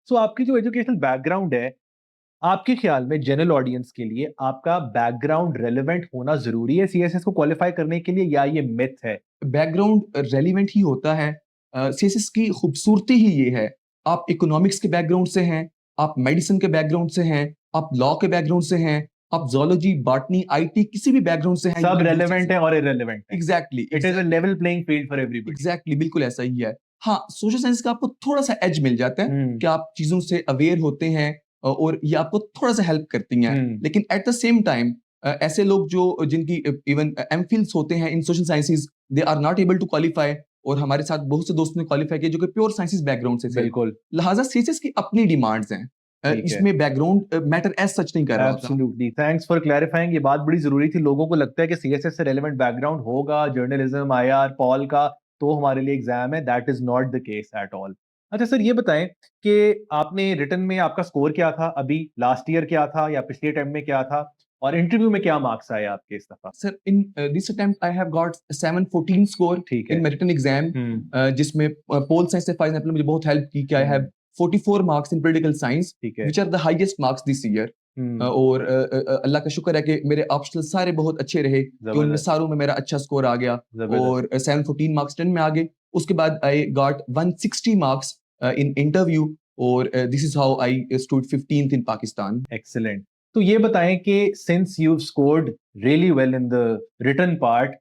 सो आपकी जो educational background है, आपके ख्याल में जनरल ऑडियंस के लिए आपका बैकग्राउंड रेलेवेंट होना ज़रूरी है सीएसएस को क्वालिफ़ाई करने के लिए या ये मिथ है? बैकग्राउंड रेलिवेंट ही होता है। सीएसएस की खूबसूरती ही ये है, आप इकोनॉमिक्स के बैकग्राउंड से हैं, आप मेडिसिन के बैकग्राउंड से हैं, आप लॉ के बैकग्राउंड से हैं, आप ज़ूलॉजी, बॉटनी, आईटी किसी भी बैकग्राउंड से हैं, यू सब कैन डू रेलेवेंट सीएसएस। है और इर्रेलेवेंट है। Exactly, it is a exactly, level playing field for everybody. Exactly बिल्कुल ऐसा ही है। हाँ, सोशल साइंस का आपको थोड़ा-सा एज मिल जाता है हुँ, कि आप चीज़ों से अवेयर होते हैं और ये आपको थोड़ा-सा हेल्प करती हैं। हुँ। लेकिन एट द सेम टाइम ऐसे लोग जो जिनकी इवन एमफिल्स होते हैं in social sciences, they are not able to qualify, और हमारे साथ बहुत से दोस्तों ने क्वालिफाई किया जो कि प्योर साइंसेज़ बैकग्राउंड से थे। बिल्कुल, लिहाज़ा सीएसएस की अपनी डिमांड्स हैं। ठीक है। इसमें बैकग्राउंड मैटर एज़ सच नहीं कर रहा होता। Absolutely, thanks for clarifying. ये बात बड़ी ज़रूरी थी। लोगों को लगता है कि सीएसएस से रेलेवेंट बैकग्राउंड होगा, जर्नलिज्म, आईआर, पॉल का, तो हमारे लिए एग्ज़ाम है। That is not the case at all. अच्छा सर, ये बताएँ कि आपने रिटन में आपका स्कोर क्या था? अभी लास्ट ईयर क्या था या पिछले अटेम्प्ट में क्या था? और इंटरव्यू में क्या मार्क्स आए आपके इस दफ़ा? Sir, in this attempt, I have got 714 score ठीक है। in my written exam, um, जिसमें पोल साइंस से फॉर एग्जाम्पल मुझे बहुत हेल्प की कि I have um, 44 marks in political science, ठीक है। Which are the highest marks this year. Um, और अल्लाह का शुक्र है कि मेरे ऑप्शनल सारे बहुत अच्छे रहे कि उनमें ज़बरदस्त, सारों में मेरा अच्छा स्कोर आ गया, ज़बरदस्त। और 714 मार्क्स 10 में आ गए। उसके बाद I got 160 marks in interview, और this is how I stood 15th in Pakistan. Excellent. तो ये बताएँ कि since you have scored really well in the written part,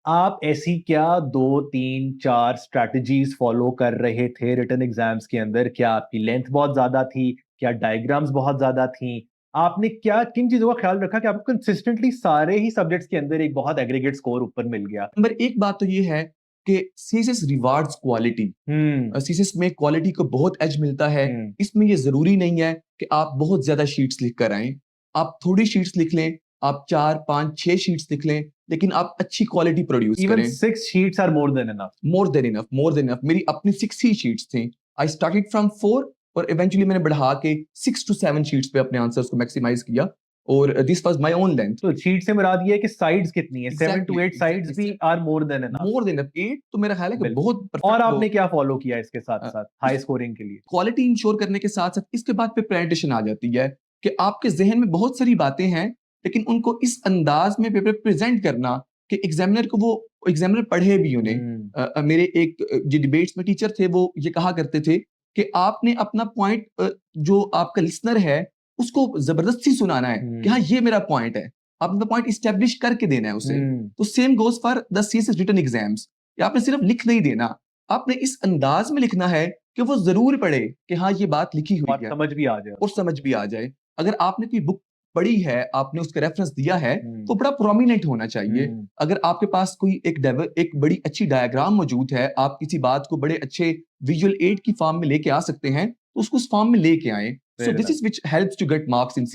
आप ऐसी क्या 2, 3, 4 स्ट्रैटेजीज़ फ़ॉलो कर रहे थे रिटन एग्ज़ाम्स के अंदर? क्या आपकी लेंथ बहुत ज़्यादा थी? क्या डायग्राम्स बहुत ज़्यादा थीं? आपने क्या किन चीज़ों का ख़्याल रखा कि आपको कंसिस्टेंटली सारे ही सब्जेक्ट्स के अंदर एक बहुत एग्रीगेट स्कोर ऊपर मिल गया? नंबर एक बात तो ये है कि सीएसएस रिवार्ड्स क्वालिटी। हुँ, सीसीएस में क्वालिटी को बहुत एज मिलता है। हुँ। इसमें ये ज़रूरी नहीं है कि आप बहुत ज़्यादा शीट्स लिख कर आएँ। आप थोड़ी शीट्स लिख लें, आप 4, 5, 6 शीट्स लिख लें, लेकिन आप अच्छी क्वालिटी प्रोड्यूस इवन करें। 6 sheets are more than enough. More than enough, more than enough. मेरी अपनी 6 ही शीट्स थी। आई स्टार्टेड फ्रॉम 4, और इवेंचुअली मैंने बढ़ा के 6 टू 7 शीट्स पे अपने आंसर्स को मैक्सिमाइज़ किया, और this was my own length. तो शीट से मुराद ये है कि साइड्स कितनी है? 7 टू एग्ज़ैक्टली, 8 साइड्स एग्ज़ैक्टली भी sir. Are more than enough. More than enough, 8 तो मेरा ख़्याल है कि बिल्कुल। बहुत और परफेक्ट वो। आपने क्या फ़ॉलो किया इसके अ, साथ-साथ हाई उस स्कोरिंग के लिए? क्वालिटी इंश्योर करने के साथ-साथ इसके बाद पे प्रेजेंटेशन आ जाती है कि आपके ज़हन में बहुत सारी बातें हैं, लेकिन उनको इस अंदाज़ में पेपर प्रेज़ेंट करना कि एग्ज़ामिनर को वो एग्ज़ामिनर पढ़े भी उन्हें। हुँ, मेरे एक जो डिबेट्स में टीचर थे, वो ये कहा करते थे कि आपने अपना पॉइंट, जो आपका लिसनर है, उसको ज़बरदस्ती सुनाना है कि हाँ, हुँ, ये मेरा पॉइंट है। आपने अपना पॉइंट एस्टेब्लिश करके देना है उसे। हुँ। तो same goes for the CSS written exams, कि आपने सिर्फ़ लिख नहीं देना, आपने इस अंदाज़ में लिखना है कि वो ज़रूर पढ़े कि हाँ, ये बात लिखी हुई और है समझ भी आ जाए और उसको। समझ भी आ जाए। अगर आपने कोई बुक पढ़ी है, आपने उसका रेफ़रेंस दिया है, हुँ, तो बड़ा प्रोमिनेंट होना चाहिए। हुँ, अगर आपके पास कोई एक बड़ी अच्छी डायग्राम मौजूद है, आप किसी बात को बड़े अच्छे विजुअल एड की फ़ॉर्म में लेके आ सकते हैं, तो उसको उस फ़ॉर्म में लेके आएँ। So fair this enough. Is which helps to get marks in तो